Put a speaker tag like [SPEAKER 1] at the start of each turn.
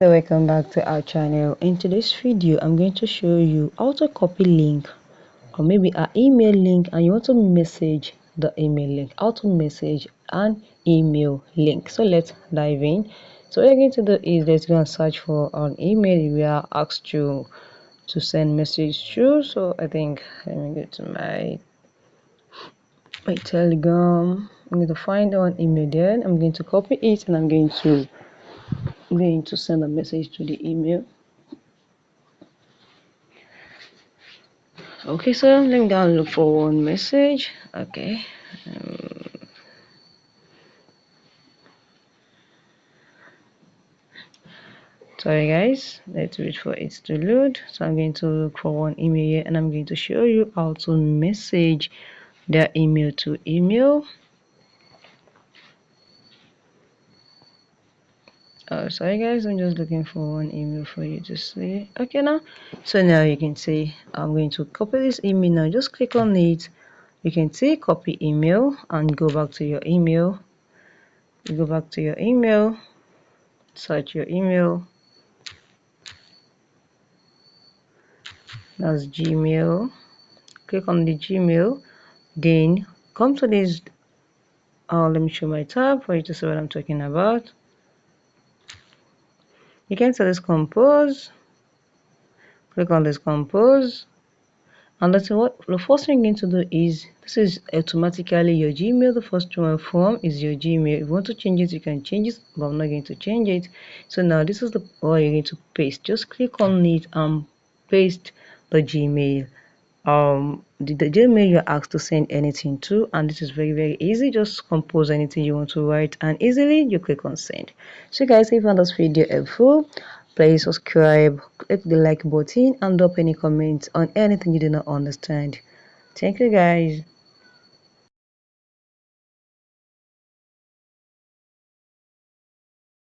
[SPEAKER 1] So welcome back to our channel. In today's video I'm going to show you how to copy link or maybe an email link and you want to message the email link, how to message an email link. So let's dive in. So what you're going to do is let's go and search for an email we are asked to send message through. So I think let me go to my telegram. I'm going to find one email there. I'm going to copy it and I'm going to send a message to the email. Okay, so let me go and look for one message. Okay. Sorry guys, let's wait for it to load. So I'm going to look for one email here and I'm going to show you how to message their email to email. Oh, sorry guys, I'm just looking for one email for you to see. Okay, now so now you can see I'm going to copy this email. Now just click on it. You can see copy email and go back to your email. You go back to your email, search your email. That's Gmail. Click on the Gmail, then come to this. Let me show my tab for you to see what I'm talking about. You can select compose. Click on this compose, and that's what the first thing you're going to do is this is automatically your Gmail. The first one form is your Gmail. If you want to change it, you can change it, but I'm not going to change it. So now this is the what you're going to paste. Just click on it and paste the Gmail. The Gmail you're asked to send anything to, and this is very easy. Just compose anything you want to write and easily you click on send. So guys, if you found this video helpful, please subscribe, click the like button and drop any comments on anything you do not understand. Thank you guys.